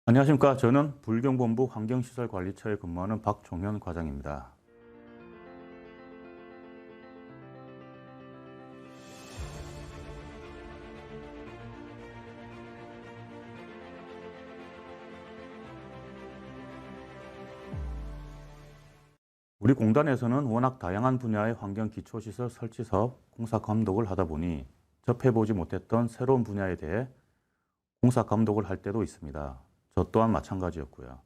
안녕하십니까. 저는 불경본부 환경시설관리처에 근무하는 박종현 과장입니다. 우리 공단에서는 워낙 다양한 분야의 환경기초시설 설치 사업, 공사 감독을 하다 보니 접해보지 못했던 새로운 분야에 대해 공사 감독을 할 때도 있습니다. 저 또한 마찬가지였고요.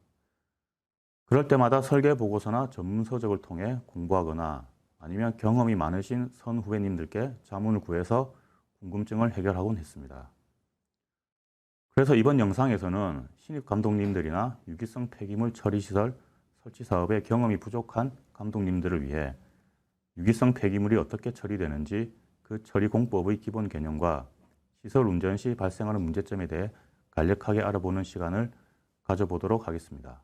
그럴 때마다 설계 보고서나 전문 서적을 통해 공부하거나 아니면 경험이 많으신 선후배님들께 자문을 구해서 궁금증을 해결하곤 했습니다. 그래서 이번 영상에서는 신입 감독님들이나 유기성 폐기물 처리시설 설치 사업에 경험이 부족한 감독님들을 위해 유기성 폐기물이 어떻게 처리되는지 그 처리 공법의 기본 개념과 시설 운전 시 발생하는 문제점에 대해 간략하게 알아보는 시간을 가져보도록 하겠습니다.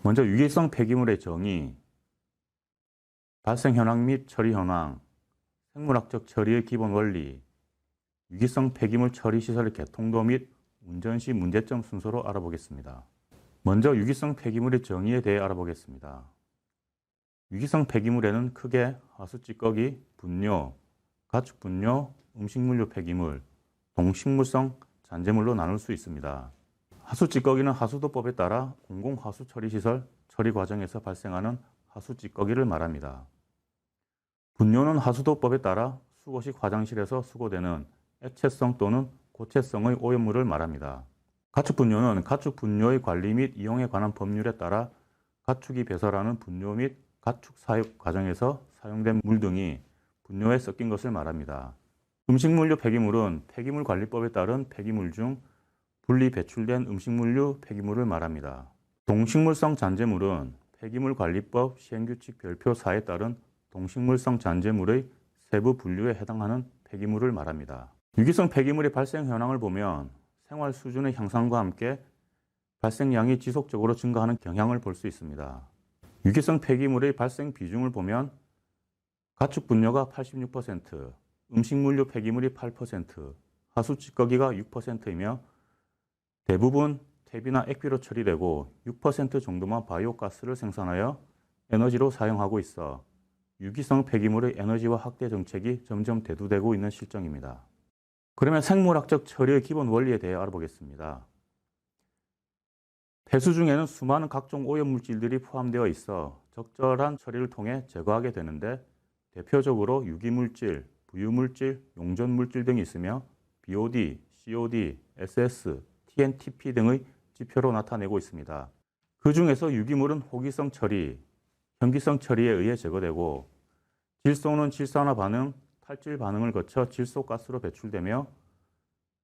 먼저 유기성 폐기물의 정의, 발생 현황 및 처리 현황, 생물학적 처리의 기본 원리, 유기성 폐기물 처리 시설의 개통도 및 운전 시 문제점 순서로 알아보겠습니다. 먼저 유기성 폐기물의 정의에 대해 알아보겠습니다. 유기성 폐기물에는 크게 하수 찌꺼기, 분뇨, 가축 분뇨, 음식물류 폐기물, 동식물성 잔재물로 나눌 수 있습니다. 하수 찌꺼기는 하수도법에 따라 공공하수 처리시설 처리 과정에서 발생하는 하수 찌꺼기를 말합니다. 분뇨는 하수도법에 따라 수거식 화장실에서 수거되는 액체성 또는 고체성의 오염물을 말합니다. 가축 분뇨는 가축 분뇨의 관리 및 이용에 관한 법률에 따라 가축이 배설하는 분뇨 및 가축 사육 과정에서 사용된 물 등이 분뇨에 섞인 것을 말합니다. 음식물류 폐기물은 폐기물관리법에 따른 폐기물 중 분리 배출된 음식물류 폐기물을 말합니다. 동식물성 잔재물은 폐기물관리법 시행규칙 별표 4에 따른 동식물성 잔재물의 세부 분류에 해당하는 폐기물을 말합니다. 유기성 폐기물의 발생 현황을 보면 생활 수준의 향상과 함께 발생량이 지속적으로 증가하는 경향을 볼 수 있습니다. 유기성 폐기물의 발생 비중을 보면 가축 분뇨가 86%, 음식물류 폐기물이 8%, 하수 찌꺼기가 6%이며 대부분 퇴비나 액비로 처리되고 6% 정도만 바이오가스를 생산하여 에너지로 사용하고 있어 유기성 폐기물의 에너지화 확대 정책이 점점 대두되고 있는 실정입니다. 그러면 생물학적 처리의 기본 원리에 대해 알아보겠습니다. 폐수 중에는 수많은 각종 오염물질들이 포함되어 있어 적절한 처리를 통해 제거하게 되는데 대표적으로 유기물질, 부유물질, 용전물질 등이 있으며 BOD, COD, SS, TNTP 등의 지표로 나타내고 있습니다. 그 중에서 유기물은 호기성 처리, 현기성 처리에 의해 제거되고 질소는 질산화 반응, 탈질 반응을 거쳐 질소가스로 배출되며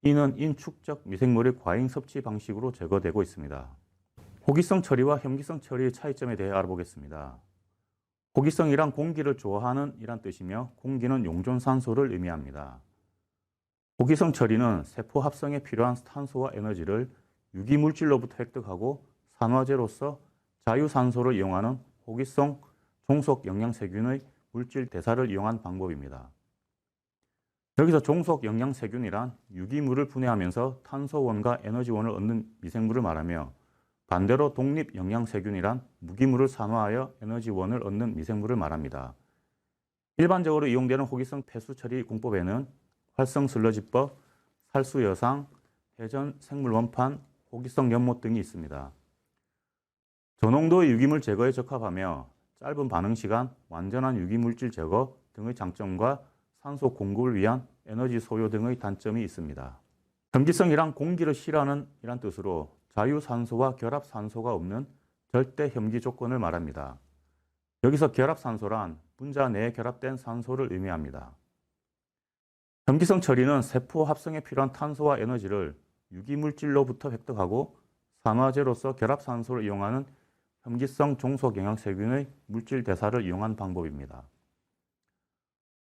이는 인축적 미생물의 과잉 섭취 방식으로 제거되고 있습니다. 호기성 처리와 현기성 처리의 차이점에 대해 알아보겠습니다. 호기성이란 공기를 좋아하는 이란 뜻이며 공기는 용존산소를 의미합니다. 호기성 처리는 세포 합성에 필요한 탄소와 에너지를 유기물질로부터 획득하고 산화제로서 자유산소를 이용하는 호기성 종속 영양세균의 물질 대사를 이용한 방법입니다. 여기서 종속 영양세균이란 유기물을 분해하면서 탄소원과 에너지원을 얻는 미생물을 말하며 반대로 독립 영양세균이란 무기물을 산화하여 에너지원을 얻는 미생물을 말합니다. 일반적으로 이용되는 호기성 폐수 처리 공법에는 활성 슬러지법, 살수 여상, 회전 생물 원판, 호기성 연못 등이 있습니다. 저농도의 유기물 제거에 적합하며 짧은 반응 시간, 완전한 유기물질 제거 등의 장점과 산소 공급을 위한 에너지 소요 등의 단점이 있습니다. 현기성이란 공기를 싫어하는 이란 뜻으로 자유산소와 결합산소가 없는 절대 현기 조건을 말합니다. 여기서 결합산소란 분자 내에 결합된 산소를 의미합니다. 현기성 처리는 세포 합성에 필요한 탄소와 에너지를 유기물질로부터 획득하고 산화제로서 결합산소를 이용하는 현기성 종속영양세균의 물질 대사를 이용한 방법입니다.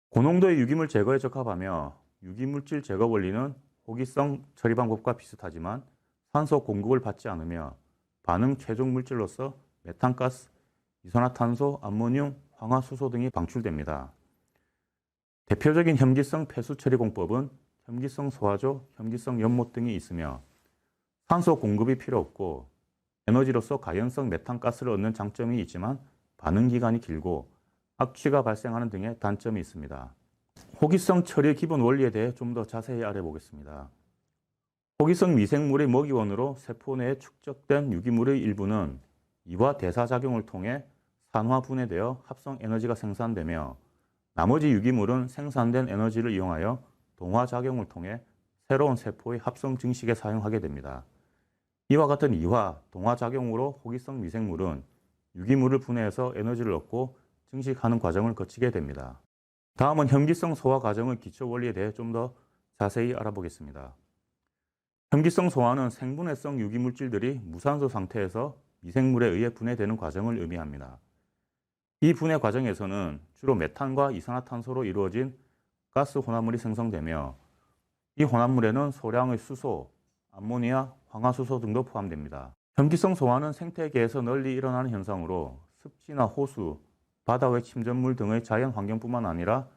고농도의 유기물 제거에 적합하며 유기물질 제거 원리는 호기성 처리 방법과 비슷하지만 산소 공급을 받지 않으며 반응 최종 물질로서 메탄가스, 이산화탄소, 암모늄, 황화수소 등이 방출됩니다. 대표적인 현기성 폐수 처리 공법은 현기성 소화조, 현기성 연못 등이 있으며 산소 공급이 필요 없고 에너지로서 가연성 메탄가스를 얻는 장점이 있지만 반응 기간이 길고 악취가 발생하는 등의 단점이 있습니다. 호기성 처리의 기본 원리에 대해 좀 더 자세히 알아보겠습니다. 호기성 미생물의 먹이원으로 세포 내에 축적된 유기물의 일부는 이와 대사작용을 통해 산화 분해되어 합성 에너지가 생산되며 나머지 유기물은 생산된 에너지를 이용하여 동화작용을 통해 새로운 세포의 합성 증식에 사용하게 됩니다. 이와 같은 이화, 동화작용으로 호기성 미생물은 유기물을 분해해서 에너지를 얻고 증식하는 과정을 거치게 됩니다. 다음은 혐기성 소화 과정의 기초 원리에 대해 좀 더 자세히 알아보겠습니다. 혐기성 소화는 생분해성 유기물질들이 무산소 상태에서 미생물에 의해 분해되는 과정을 의미합니다. 이 분해 과정에서는 주로 메탄과 이산화탄소로 이루어진 가스 혼합물이 생성되며 이 혼합물에는 소량의 수소, 암모니아, 황화수소 등도 포함됩니다. 혐기성 소화는 생태계에서 널리 일어나는 현상으로 습지나 호수, 바다의 침전물 등의 자연 환경뿐만 아니라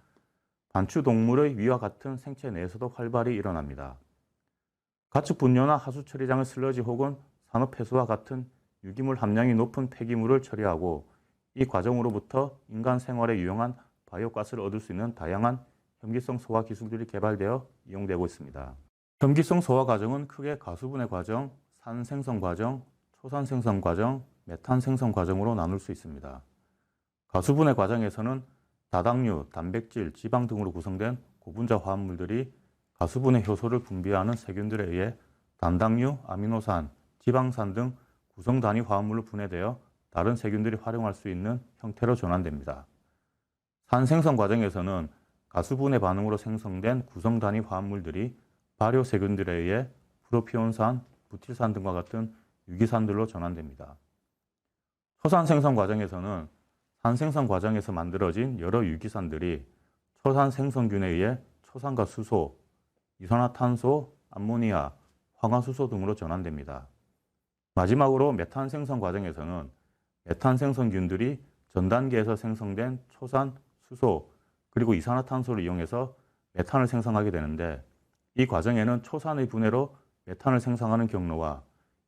반추동물의 위와 같은 생체 내에서도 활발히 일어납니다. 가축 분뇨나 하수 처리장의 슬러지 혹은 산업 폐수와 같은 유기물 함량이 높은 폐기물을 처리하고 이 과정으로부터 인간 생활에 유용한 바이오가스를 얻을 수 있는 다양한 혐기성 소화 기술들이 개발되어 이용되고 있습니다. 혐기성 소화 과정은 크게 가수분해 과정, 산 생성 과정, 초산 생성 과정, 메탄 생성 과정으로 나눌 수 있습니다. 가수분해 과정에서는 다당류, 단백질, 지방 등으로 구성된 고분자 화합물들이 가수분해 효소를 분비하는 세균들에 의해 단당류, 아미노산, 지방산 등 구성 단위 화합물로 분해되어 다른 세균들이 활용할 수 있는 형태로 전환됩니다. 산 생성 과정에서는 가수분해 반응으로 생성된 구성 단위 화합물들이 발효 세균들에 의해 프로피온산, 부틸산 등과 같은 유기산들로 전환됩니다. 초산 생성 과정에서는 산 생성 과정에서 만들어진 여러 유기산들이 초산 생성균에 의해 초산과 수소, 이산화탄소, 암모니아, 황화수소 등으로 전환됩니다. 마지막으로 메탄 생성 과정에서는 메탄 생성균들이 전 단계에서 생성된 초산, 수소, 그리고 이산화탄소를 이용해서 메탄을 생성하게 되는데 이 과정에는 초산의 분해로 메탄을 생성하는 경로와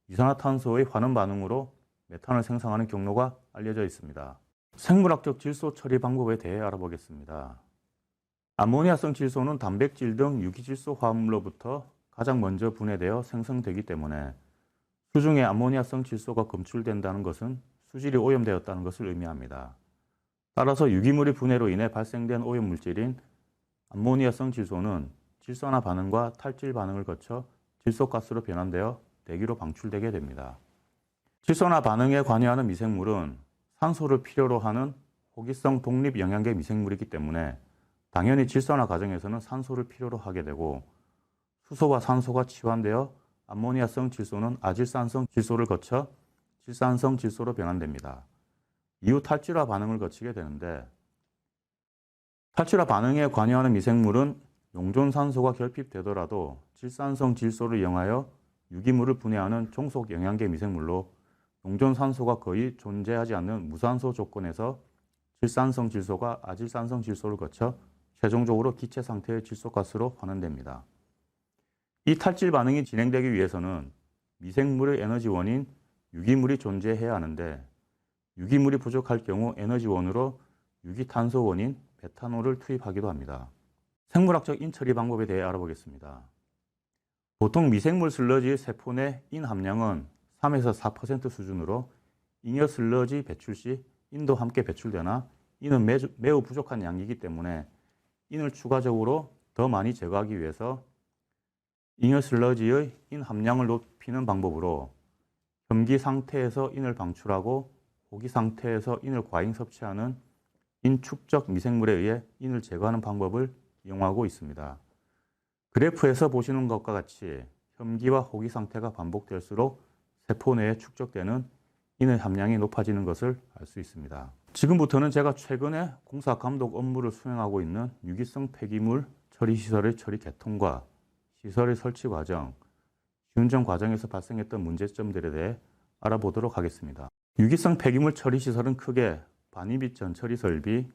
이산화탄소의 환원 반응으로 메탄을 생성하는 경로가 알려져 있습니다. 생물학적 질소 처리 방법에 대해 알아보겠습니다. 암모니아성 질소는 단백질 등 유기질소 화합물로부터 가장 먼저 분해되어 생성되기 때문에 수중에 암모니아성 질소가 검출된다는 것은 수질이 오염되었다는 것을 의미합니다. 따라서 유기물의 분해로 인해 발생된 오염물질인 암모니아성 질소는 질소나 반응과 탈질 반응을 거쳐 질소가스로 변환되어 대기로 방출되게 됩니다. 질소나 반응에 관여하는 미생물은 산소를 필요로 하는 호기성 독립 영양계 미생물이기 때문에 당연히 질소나 과정에서는 산소를 필요로 하게 되고 수소와 산소가 치환되어 암모니아성 질소는 아질산성 질소를 거쳐 질산성 질소로 변환됩니다. 이후 탈질화 반응을 거치게 되는데 탈질화 반응에 관여하는 미생물은 용존산소가 결핍되더라도 질산성 질소를 이용하여 유기물을 분해하는 종속 영양계 미생물로 용존산소가 거의 존재하지 않는 무산소 조건에서 질산성 질소가 아질산성 질소를 거쳐 최종적으로 기체 상태의 질소가스로 환원됩니다. 이 탈질 반응이 진행되기 위해서는 미생물의 에너지원인 유기물이 존재해야 하는데 유기물이 부족할 경우 에너지원으로 유기탄소원인 메탄올을 투입하기도 합니다. 생물학적 인처리 방법에 대해 알아보겠습니다. 보통 미생물 슬러지의 세포 내 인 함량은 3에서 4% 수준으로 잉여 슬러지 배출 시 인도 함께 배출되나 이는 매우 부족한 양이기 때문에 인을 추가적으로 더 많이 제거하기 위해서 잉여 슬러지의 인 함량을 높이는 방법으로 혐기 상태에서 인을 방출하고 호기 상태에서 인을 과잉 섭취하는 인 축적 미생물에 의해 인을 제거하는 방법을 이용하고 있습니다. 그래프에서 보시는 것과 같이 혐기와 호기 상태가 반복될수록 세포 내에 축적되는 인의 함량이 높아지는 것을 알 수 있습니다. 지금부터는 제가 최근에 공사 감독 업무를 수행하고 있는 유기성 폐기물 처리 시설의 처리 개통과 시설의 설치 과정, 시운전 과정에서 발생했던 문제점들에 대해 알아보도록 하겠습니다. 유기성 폐기물 처리 시설은 크게 반입입 전처리 설비,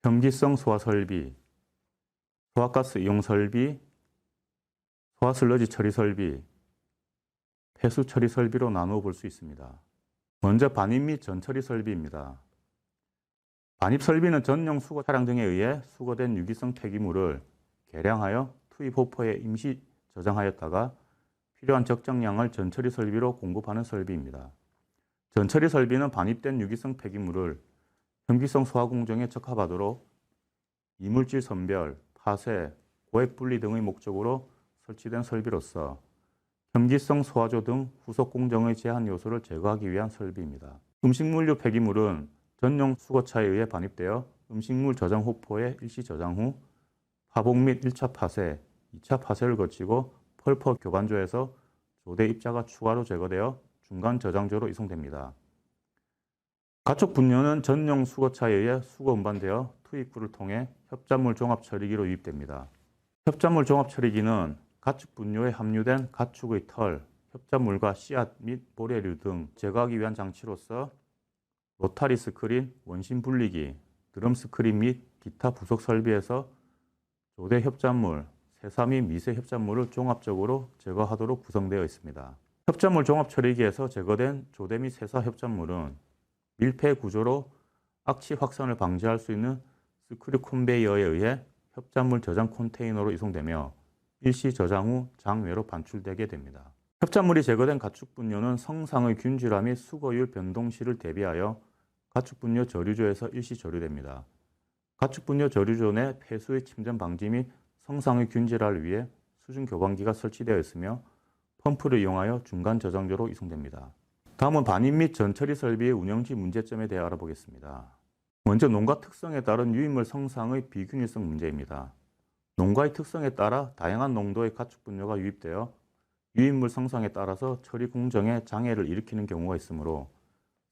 혐기성 소화 설비, 소화가스 이용 설비, 소화 슬러지 처리 설비, 폐수 처리 설비로 나누어 볼 수 있습니다. 먼저 반입 및 전처리 설비입니다. 반입 설비는 전용 수거 차량 등에 의해 수거된 유기성 폐기물을 계량하여 투입 호포에 임시 저장하였다가 필요한 적정량을 전처리 설비로 공급하는 설비입니다. 전처리 설비는 반입된 유기성 폐기물을 혐기성 소화 공정에 적합하도록 이물질 선별, 파쇄, 고액 분리 등의 목적으로 설치된 설비로서 혐기성 소화조 등 후속 공정의 제한 요소를 제거하기 위한 설비입니다. 음식물류 폐기물은 전용 수거차에 의해 반입되어 음식물 저장 호포에 일시 저장 후 파복 및 1차 파쇄, 2차 파쇄를 거치고 펄퍼 교반조에서 조대 입자가 추가로 제거되어 중간 저장조로 이송됩니다. 가축 분뇨는 전용 수거차에 의해 수거 운반되어 투입구를 통해 협작물 종합 처리기로 유입됩니다. 협작물 종합 처리기는 가축 분뇨에 함유된 가축의 털, 협작물과 씨앗 및 모래류 등 제거하기 위한 장치로서 로타리 스크린, 원심 분리기, 드럼 스크린 및 기타 부속 설비에서 조대 협작물, 세사 및 미세 협작물을 종합적으로 제거하도록 구성되어 있습니다. 협작물 종합 처리기에서 제거된 조대 및 세사 협작물은 밀폐 구조로 악취 확산을 방지할 수 있는 스크류 컨베이어에 의해 협작물 저장 컨테이너로 이송되며 일시 저장 후 장외로 반출되게 됩니다. 협작물이 제거된 가축 분뇨는 성상의 균질화 및 수거율 변동시를 대비하여 가축 분뇨 저류조에서 일시 저류됩니다. 가축 분뇨 저류조 내 폐수의 침전 방지 및 성상의 균질화를 위해 수중 교반기가 설치되어 있으며 펌프를 이용하여 중간 저장조로 이송됩니다. 다음은 반입 및 전처리 설비의 운영시 문제점에 대해 알아보겠습니다. 먼저 농가 특성에 따른 유입물 성상의 비균일성 문제입니다. 농가의 특성에 따라 다양한 농도의 가축 분뇨가 유입되어 유입물 성상에 따라서 처리 공정에 장애를 일으키는 경우가 있으므로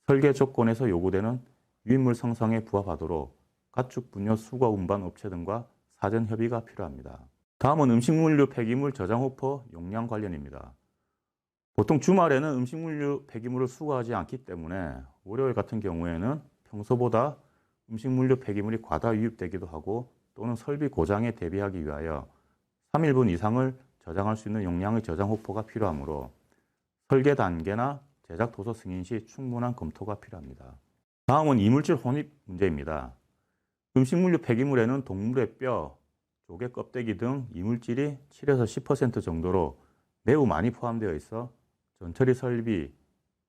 설계 조건에서 요구되는 유입물 성상에 부합하도록 가축 분뇨 수거 운반 업체 등과 사전 협의가 필요합니다. 다음은 음식물류 폐기물 저장 호포 용량 관련입니다. 보통 주말에는 음식물류 폐기물을 수거하지 않기 때문에 월요일 같은 경우에는 평소보다 음식물류 폐기물이 과다 유입되기도 하고 또는 설비 고장에 대비하기 위하여 3일분 이상을 저장할 수 있는 용량의 저장 호포가 필요하므로 설계 단계나 제작 도서 승인 시 충분한 검토가 필요합니다. 다음은 이물질 혼입 문제입니다. 음식물류 폐기물에는 동물의 뼈, 조개 껍데기 등 이물질이 7에서 10% 정도로 매우 많이 포함되어 있어 전처리 설비,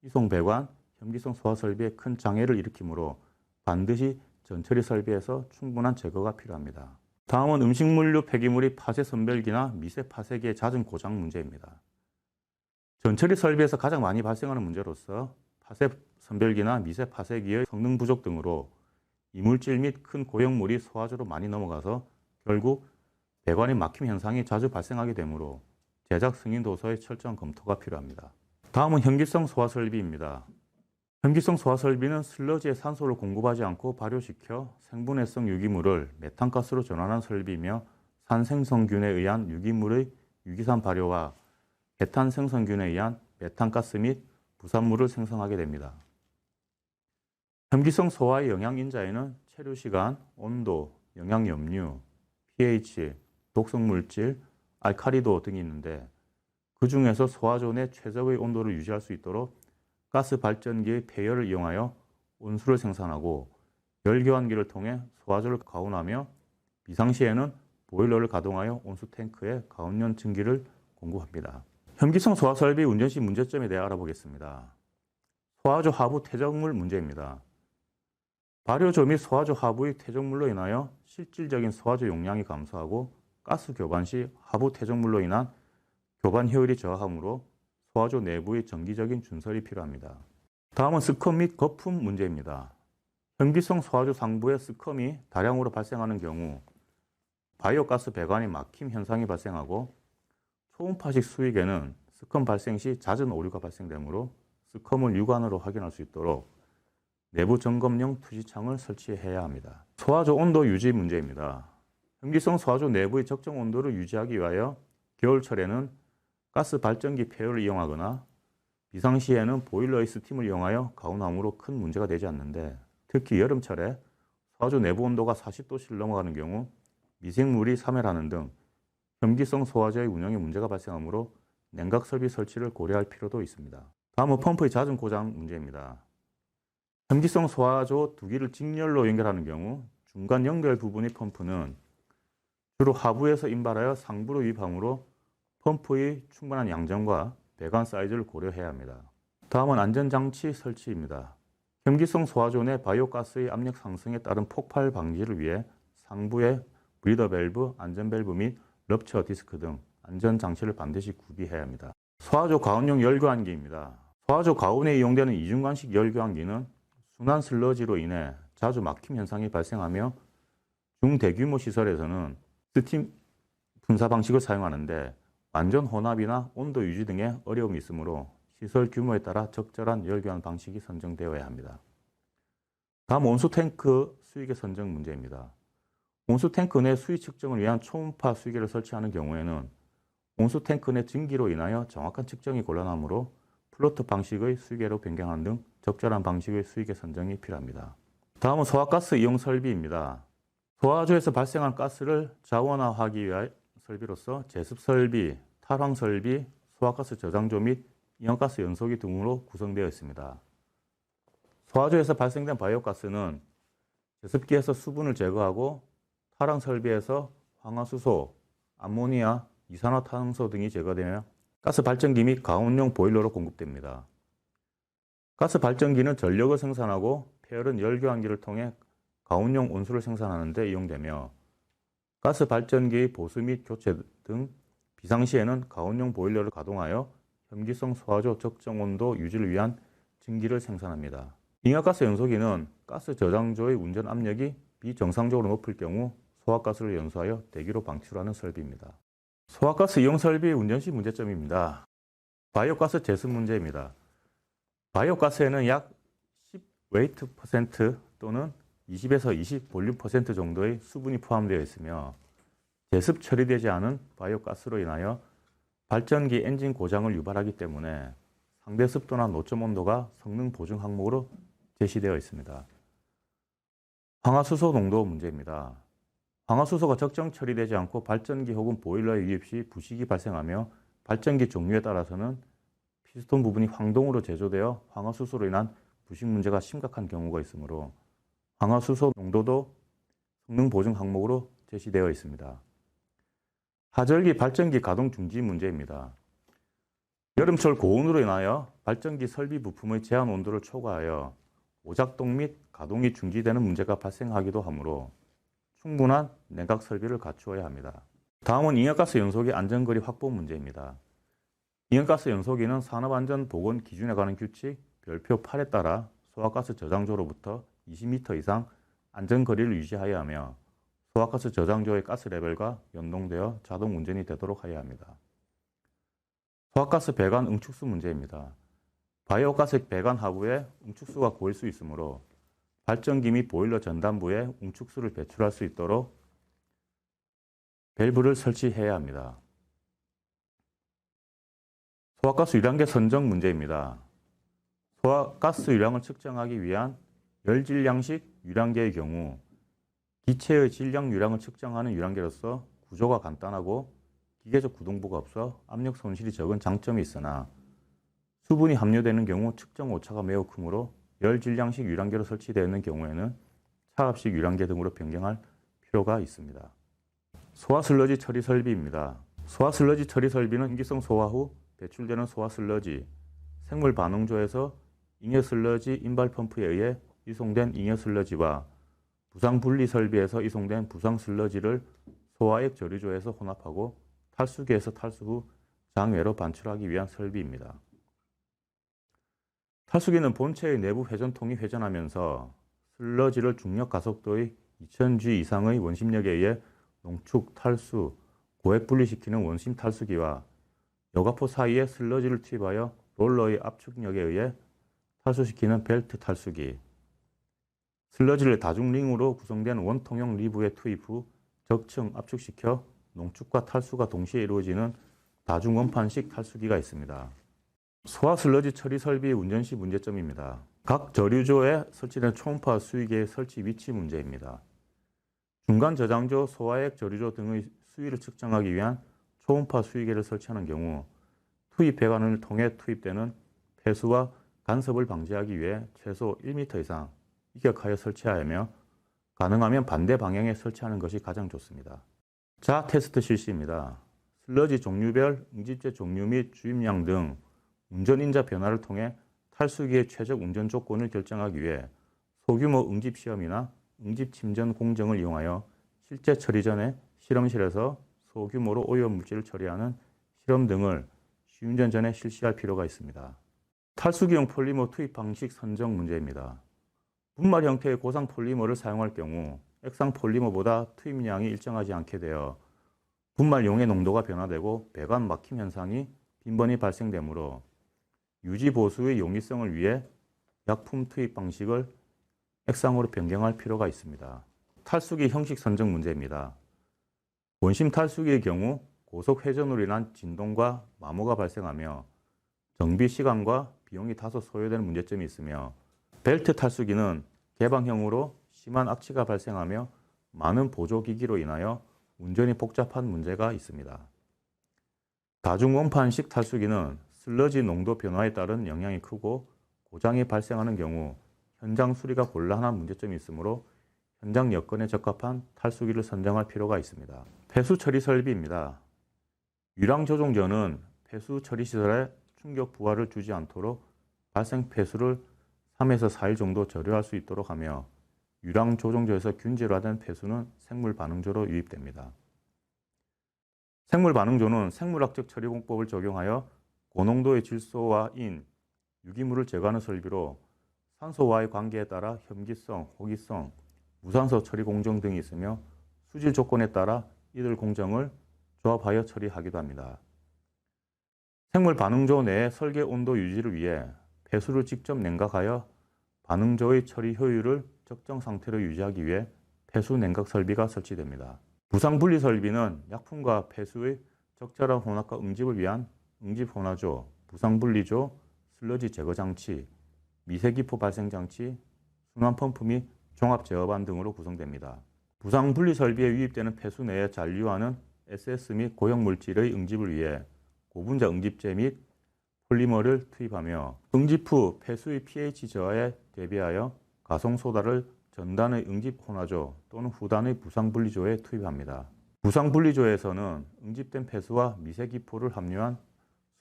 이송 배관, 혐기성 소화 설비에 큰 장애를 일으키므로 반드시 전처리 설비에서 충분한 제거가 필요합니다. 다음은 음식물류 폐기물이 파쇄 선별기나 미세 파쇄기의 잦은 고장 문제입니다. 전처리 설비에서 가장 많이 발생하는 문제로서 파쇄 선별기나 미세 파쇄기의 성능 부족 등으로 이물질 및 큰 고형물이 소화조로 많이 넘어가서 결국 배관의 막힘 현상이 자주 발생하게 되므로 제작 승인 도서의 철저한 검토가 필요합니다. 다음은 혐기성 소화 설비입니다. 혐기성 소화 설비는 슬러지에 산소를 공급하지 않고 발효시켜 생분해성 유기물을 메탄가스로 전환한 설비이며 산생성균에 의한 유기물의 유기산 발효와 메탄 생성균에 의한 메탄가스 및 부산물을 생성하게 됩니다. 혐기성 소화의 영양인자에는 체류시간, 온도, 영양염류, pH, 독성물질, 알카리도 등이 있는데 그 중에서 소화조 내 최적의 온도를 유지할 수 있도록 가스 발전기의 폐열을 이용하여 온수를 생산하고 열교환기를 통해 소화조를 가온하며 비상시에는 보일러를 가동하여 온수 탱크에 가온연 증기를 공급합니다. 혐기성 소화 설비 운전 시 문제점에 대해 알아보겠습니다. 소화조 하부 퇴적물 문제입니다. 발효조 및 소화조 하부의 퇴적물로 인하여 실질적인 소화조 용량이 감소하고 가스 교반 시 하부 퇴적물로 인한 교반 효율이 저하하므로 소화조 내부의 정기적인 준설이 필요합니다. 다음은 스컴 및 거품 문제입니다. 혐기성 소화조 상부에 스컴이 다량으로 발생하는 경우 바이오가스 배관의 막힘 현상이 발생하고 초음파식 수익에는 스컴 발생 시 잦은 오류가 발생되므로 스컴을 육안으로 확인할 수 있도록 내부 점검용 투지창을 설치해야 합니다. 소화조 온도 유지 문제입니다. 혐기성 소화조 내부의 적정 온도를 유지하기 위하여 겨울철에는 가스 발전기 폐열을 이용하거나 비상시에는 보일러의 스팀을 이용하여 가온함으로 큰 문제가 되지 않는데 특히 여름철에 소화조 내부 온도가 40도씨를 넘어가는 경우 미생물이 사멸하는 등 혐기성 소화조의 운영에 문제가 발생하므로 냉각 설비 설치를 고려할 필요도 있습니다. 다음은 펌프의 잦은 고장 문제입니다. 혐기성 소화조 두 기를 직렬로 연결하는 경우 중간 연결 부분의 펌프는 주로 하부에서 인발하여 상부로 유입하므로 펌프의 충분한 양정과 배관 사이즈를 고려해야 합니다. 다음은 안전장치 설치입니다. 혐기성 소화조 내 바이오가스의 압력 상승에 따른 폭발 방지를 위해 상부에 브리더 밸브, 안전 밸브 및 럽처 디스크 등 안전장치를 반드시 구비해야 합니다. 소화조 가온용 열교환기입니다. 소화조 가온에 이용되는 이중관식 열교환기는 순환 슬러지로 인해 자주 막힘 현상이 발생하며 중대규모 시설에서는 스팀 분사 방식을 사용하는데 완전 혼합이나 온도 유지 등의 어려움이 있으므로 시설 규모에 따라 적절한 열교환 방식이 선정되어야 합니다. 다음 온수 탱크 수위계 선정 문제입니다. 온수 탱크 내 수위 측정을 위한 초음파 수위계를 설치하는 경우에는 온수 탱크 내 증기로 인하여 정확한 측정이 곤란하므로 플로트 방식의 수위계로 변경하는 등 적절한 방식의 수위계 선정이 필요합니다. 다음은 소화가스 이용 설비입니다. 소화조에서 발생한 가스를 자원화하기 위한 설비로서 제습 설비, 탈황 설비, 소화가스 저장조 및 이온가스 연소기 등으로 구성되어 있습니다. 소화조에서 발생된 바이오가스는 제습기에서 수분을 제거하고 탈황 설비에서 황화수소, 암모니아, 이산화탄소 등이 제거되며 가스 발전기 및 가온용 보일러로 공급됩니다. 가스 발전기는 전력을 생산하고 폐열은 열교환기를 통해 가온용 온수를 생산하는 데 이용되며 가스 발전기의 보수 및 교체 등 비상시에는 가온용 보일러를 가동하여 혐기성 소화조 적정 온도 유지를 위한 증기를 생산합니다. 잉여가스 연소기는 가스 저장조의 운전 압력이 비정상적으로 높을 경우 소화가스를 연소하여 대기로 방출하는 설비입니다. 소화가스 이용 설비 운전 시 문제점입니다. 바이오가스 제습 문제입니다. 바이오가스에는 약 10 웨이트 퍼센트 또는 20에서 20 볼륨 퍼센트 정도의 수분이 포함되어 있으며 제습 처리되지 않은 바이오가스로 인하여 발전기 엔진 고장을 유발하기 때문에 상대 습도나 노점 온도가 성능 보증 항목으로 제시되어 있습니다. 황화수소 농도 문제입니다. 황화수소가 적정 처리되지 않고 발전기 혹은 보일러에 유입 시 부식이 발생하며 발전기 종류에 따라서는 피스톤 부분이 황동으로 제조되어 황화수소로 인한 부식 문제가 심각한 경우가 있으므로 황화수소 농도도 성능 보증 항목으로 제시되어 있습니다. 하절기 발전기 가동 중지 문제입니다. 여름철 고온으로 인하여 발전기 설비 부품의 제한 온도를 초과하여 오작동 및 가동이 중지되는 문제가 발생하기도 하므로 충분한 냉각 설비를 갖추어야 합니다. 다음은 잉여가스 연소기 안전거리 확보 문제입니다. 잉여가스 연소기는 산업안전보건 기준에 관한 규칙 별표 8에 따라 소화가스 저장조로부터 20m 이상 안전거리를 유지하여야 하며 소화가스 저장조의 가스 레벨과 연동되어 자동 운전이 되도록 하여야 합니다. 소화가스 배관 응축수 문제입니다. 바이오가스 배관 하부에 응축수가 고일 수 있으므로 발전기 및 보일러 전단부에 응축수를 배출할 수 있도록 밸브를 설치해야 합니다. 소화가스 유량계 선정 문제입니다. 소화가스 유량을 측정하기 위한 열질량식 유량계의 경우 기체의 질량 유량을 측정하는 유량계로서 구조가 간단하고 기계적 구동부가 없어 압력 손실이 적은 장점이 있으나 수분이 함유되는 경우 측정 오차가 매우 크므로 열질량식 유량계로 설치되어 있는 경우에는 차압식 유량계 등으로 변경할 필요가 있습니다. 소화 슬러지 처리 설비입니다. 소화 슬러지 처리 설비는 흉기성 소화 후 배출되는 소화 슬러지, 생물 반응조에서 잉여 슬러지 인발 펌프에 의해 이송된 잉여 슬러지와 부상 분리 설비에서 이송된 부상 슬러지를 소화액 저류조에서 혼합하고 탈수기에서 탈수 후 장외로 반출하기 위한 설비입니다. 탈수기는 본체의 내부 회전통이 회전하면서 슬러지를 중력 가속도의 2000G 이상의 원심력에 의해 농축, 탈수, 고액 분리시키는 원심 탈수기와 여과포 사이에 슬러지를 투입하여 롤러의 압축력에 의해 탈수시키는 벨트 탈수기, 슬러지를 다중링으로 구성된 원통형 리브에 투입 후 적층 압축시켜 농축과 탈수가 동시에 이루어지는 다중원판식 탈수기가 있습니다. 소화 슬러지 처리 설비 운전 시 문제점입니다. 각 저류조에 설치된 초음파 수위계의 설치 위치 문제입니다. 중간 저장조, 소화액 저류조 등의 수위를 측정하기 위한 초음파 수위계를 설치하는 경우 투입 배관을 통해 투입되는 폐수와 간섭을 방지하기 위해 최소 1m 이상 이격하여 설치하며 가능하면 반대 방향에 설치하는 것이 가장 좋습니다. 자, 테스트 실시입니다. 슬러지 종류별, 응집제 종류 및 주입량 등 운전인자 변화를 통해 탈수기의 최적 운전 조건을 결정하기 위해 소규모 응집 시험이나 응집 침전 공정을 이용하여 실제 처리 전에 실험실에서 소규모로 오염물질을 처리하는 실험 등을 시운전 전에 실시할 필요가 있습니다. 탈수기용 폴리머 투입 방식 선정 문제입니다. 분말 형태의 고상 폴리머를 사용할 경우 액상 폴리머보다 투입량이 일정하지 않게 되어 분말용의 농도가 변화되고 배관 막힘 현상이 빈번히 발생되므로 유지 보수의 용이성을 위해 약품 투입 방식을 액상으로 변경할 필요가 있습니다. 탈수기 형식 선정 문제입니다. 원심 탈수기의 경우 고속 회전으로 인한 진동과 마모가 발생하며 정비 시간과 비용이 다소 소요되는 문제점이 있으며 벨트 탈수기는 개방형으로 심한 악취가 발생하며 많은 보조기기로 인하여 운전이 복잡한 문제가 있습니다. 다중원판식 탈수기는 슬러지 농도 변화에 따른 영향이 크고 고장이 발생하는 경우 현장 수리가 곤란한 문제점이 있으므로 현장 여건에 적합한 탈수기를 선정할 필요가 있습니다. 폐수 처리 설비입니다. 유량 조종 전은 폐수 처리 시설에 충격 부하를 주지 않도록 발생 폐수를 3에서 4일 정도 절유할 수 있도록 하며 유량 조종조에서 균질화된 폐수는 생물 반응조로 유입됩니다. 생물 반응조는 생물학적 처리 공법을 적용하여 고농도의 질소와 인, 유기물을 제거하는 설비로 산소와의 관계에 따라 혐기성, 호기성, 무산소 처리 공정 등이 있으며 수질 조건에 따라 이들 공정을 조합하여 처리하기도 합니다. 생물 반응조 내의 설계 온도 유지를 위해 폐수를 직접 냉각하여 반응조의 처리 효율을 적정 상태로 유지하기 위해 폐수 냉각 설비가 설치됩니다. 부상 분리 설비는 약품과 폐수의 적절한 혼합과 응집을 위한 응집 혼화조, 부상 분리조, 슬러지 제거 장치, 미세기포 발생 장치, 순환 펌프 및 종합 제어반 등으로 구성됩니다. 부상 분리 설비에 유입되는 폐수 내에 잔류하는 SS 및 고형 물질의 응집을 위해 고분자 응집제 및 폴리머를 투입하며 응집 후 폐수의 pH 저하에 대비하여 가성소다를 전단의 응집 혼화조 또는 후단의 부상분리조에 투입합니다. 부상분리조에서는 응집된 폐수와 미세기포를 함유한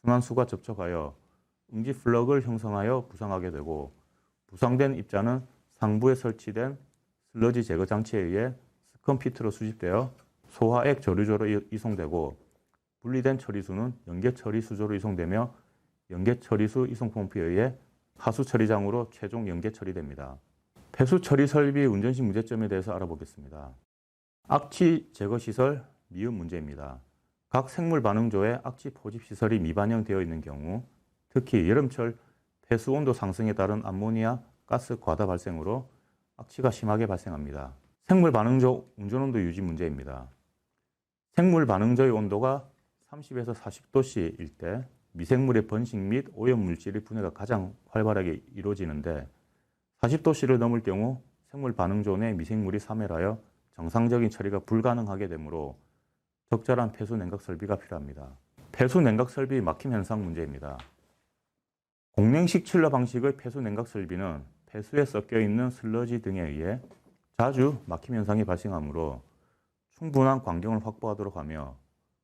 순환수가 접촉하여 응집 플러그를 형성하여 부상하게 되고 부상된 입자는 상부에 설치된 슬러지 제거 장치에 의해 스컴피트로 수집되어 소화액 저류조로 이송되고 분리된 처리수는 연계처리수조로 이송되며 연계처리수 이송펌프에 의해 하수처리장으로 최종 연계처리됩니다. 폐수처리 설비 운전시 문제점에 대해서 알아보겠습니다. 악취 제거시설 미흡 문제입니다. 각 생물 반응조에 악취 포집 시설이 미반영되어 있는 경우 특히 여름철 폐수 온도 상승에 따른 암모니아 가스 과다 발생으로 악취가 심하게 발생합니다. 생물 반응조 운전온도 유지 문제입니다. 생물 반응조의 온도가 30에서 40도씨일 때 미생물의 번식 및 오염물질의 분해가 가장 활발하게 이루어지는데 40도씨를 넘을 경우 생물 반응조 내 미생물이 사멸하여 정상적인 처리가 불가능하게 되므로 적절한 폐수 냉각 설비가 필요합니다. 폐수 냉각 설비 막힘 현상 문제입니다. 공냉식 칠러 방식의 폐수 냉각 설비는 폐수에 섞여 있는 슬러지 등에 의해 자주 막힘 현상이 발생하므로 충분한 광경을 확보하도록 하며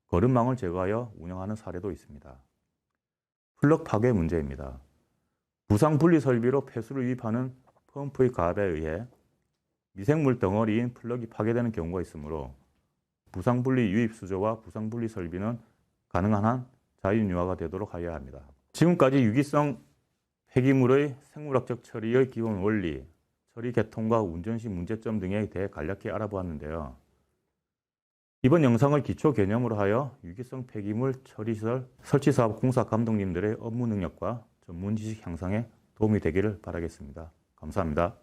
거름망을 제거하여 운영하는 사례도 있습니다. 플럭 파괴 문제입니다. 부상 분리 설비로 폐수를 유입하는 펌프의 가압에 의해 미생물 덩어리인 플럭이 파괴되는 경우가 있으므로 부상 분리 유입 수조와 부상 분리 설비는 가능한 한 자율유화가 되도록 하여야 합니다. 지금까지 유기성 폐기물의 생물학적 처리의 기본 원리, 처리 계통과 운전 시 문제점 등에 대해 간략히 알아보았는데요. 이번 영상을 기초 개념으로 하여 유기성 폐기물 처리시설 설치사업 공사 감독님들의 업무 능력과 전문 지식 향상에 도움이 되기를 바라겠습니다. 감사합니다.